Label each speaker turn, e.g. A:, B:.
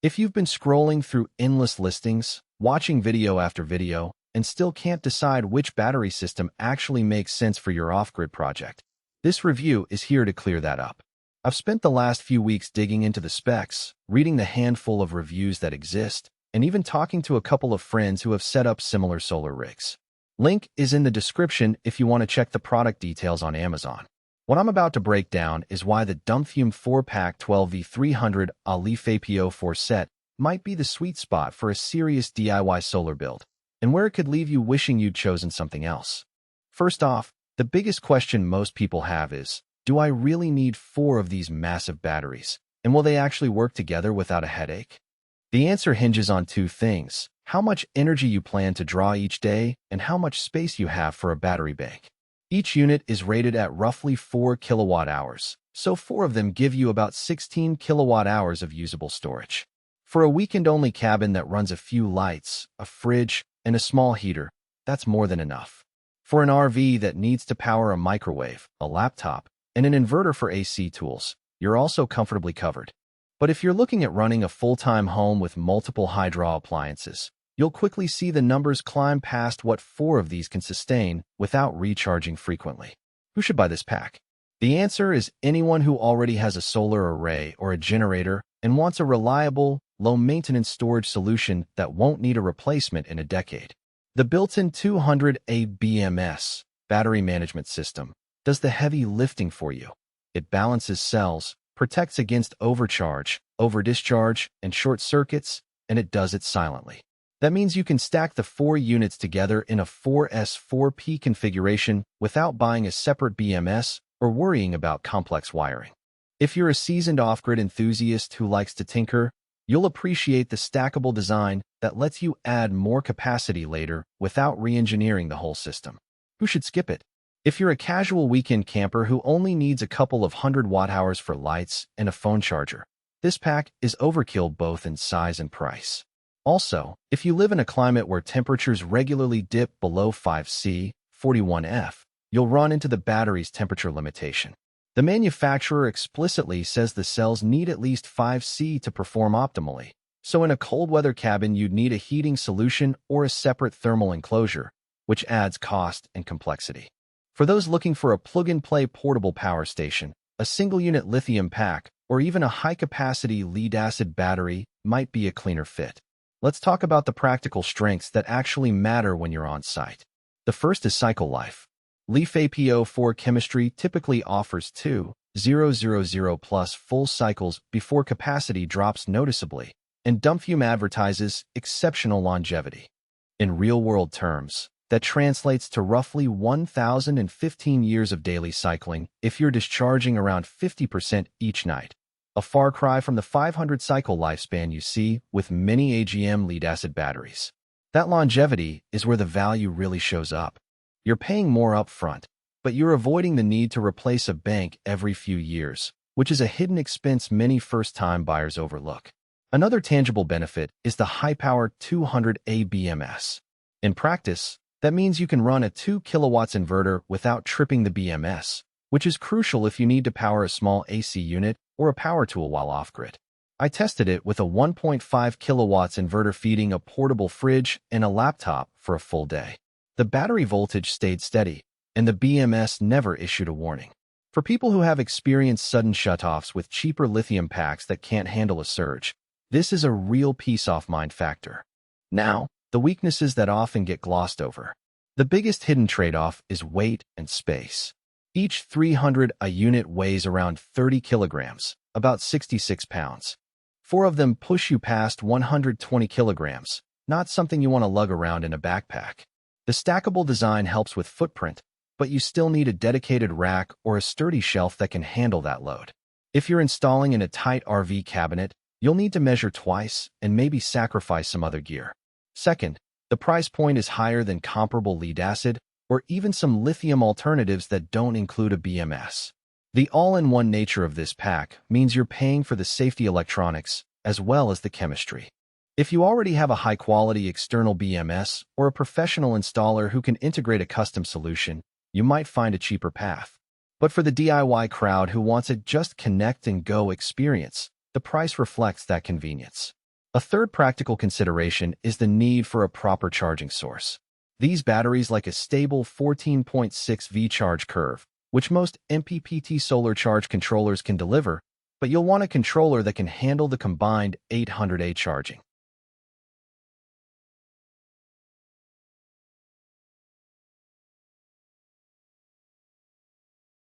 A: If you've been scrolling through endless listings, watching video after video, and still can't decide which battery system actually makes sense for your off-grid project, this review is here to clear that up. I've spent the last few weeks digging into the specs, reading the handful of reviews that exist, and even talking to a couple of friends who have set up similar solar rigs. Link is in the description if you want to check the product details on Amazon. What I'm about to break down is why the Dumfume 4-pack 12V 300Ah LiFePO4 set might be the sweet spot for a serious DIY solar build, and where it could leave you wishing you'd chosen something else. First off, the biggest question most people have is, do I really need 4 of these massive batteries, and will they actually work together without a headache? The answer hinges on 2 things: how much energy you plan to draw each day, and how much space you have for a battery bank. Each unit is rated at roughly 4 kilowatt hours, so 4 of them give you about 16 kilowatt hours of usable storage. For a weekend-only cabin that runs a few lights, a fridge, and a small heater, that's more than enough. For an RV that needs to power a microwave, a laptop, and an inverter for AC tools, you're also comfortably covered. But if you're looking at running a full-time home with multiple high-draw appliances, you'll quickly see the numbers climb past what 4 of these can sustain without recharging frequently. Who should buy this pack? The answer is anyone who already has a solar array or a generator and wants a reliable, low-maintenance storage solution that won't need a replacement in a decade. The built-in 200Ah BMS battery management system does the heavy lifting for you. It balances cells, protects against overcharge, overdischarge, and short circuits, and it does it silently. That means you can stack the 4 units together in a 4S4P configuration without buying a separate BMS or worrying about complex wiring. If you're a seasoned off-grid enthusiast who likes to tinker, you'll appreciate the stackable design that lets you add more capacity later without re-engineering the whole system. Who should skip it? If you're a casual weekend camper who only needs a couple of 100 watt-hours for lights and a phone charger, this pack is overkill both in size and price. Also, if you live in a climate where temperatures regularly dip below 5°C, 41°F, you'll run into the battery's temperature limitation. The manufacturer explicitly says the cells need at least 5°C to perform optimally, so in a cold weather cabin you'd need a heating solution or a separate thermal enclosure, which adds cost and complexity. For those looking for a plug-and-play portable power station, a single-unit lithium pack, or even a high-capacity lead-acid battery might be a cleaner fit. Let's talk about the practical strengths that actually matter when you're on site. The first is cycle life. LiFePO4 chemistry typically offers 2,000 plus full cycles before capacity drops noticeably, and Dumfume advertises exceptional longevity. In real-world terms, that translates to roughly 1,015 years of daily cycling if you're discharging around 50% each night. A far cry from the 500 cycle lifespan you see with many AGM lead-acid batteries. That longevity is where the value really shows up. You're paying more upfront, but you're avoiding the need to replace a bank every few years, which is a hidden expense many first-time buyers overlook. Another tangible benefit is the high-power 200Ah BMS. In practice, that means you can run a 2 kilowatts inverter without tripping the BMS, which is crucial if you need to power a small AC unit or a power tool while off-grid. I tested it with a 1.5 kilowatts inverter feeding a portable fridge and a laptop for a full day. The battery voltage stayed steady, and the BMS never issued a warning. For people who have experienced sudden shutoffs with cheaper lithium packs that can't handle a surge, this is a real peace-of-mind factor. Now, the weaknesses that often get glossed over. The biggest hidden trade-off is weight and space. Each 300Ah unit weighs around 30 kilograms, about 66 pounds. 4 of them push you past 120 kilograms, not something you want to lug around in a backpack. The stackable design helps with footprint, but you still need a dedicated rack or a sturdy shelf that can handle that load. If you're installing in a tight RV cabinet, you'll need to measure twice and maybe sacrifice some other gear. Second, the price point is higher than comparable lead-acid or even some lithium alternatives that don't include a BMS. The all-in-one nature of this pack means you're paying for the safety electronics as well as the chemistry. If you already have a high-quality external BMS or a professional installer who can integrate a custom solution, you might find a cheaper path. But for the DIY crowd who wants a just connect and go experience, the price reflects that convenience. A third practical consideration is the need for a proper charging source. These batteries like a stable 14.6V charge curve, which most MPPT solar charge controllers can deliver, but you'll want a controller that can handle the combined 800A charging.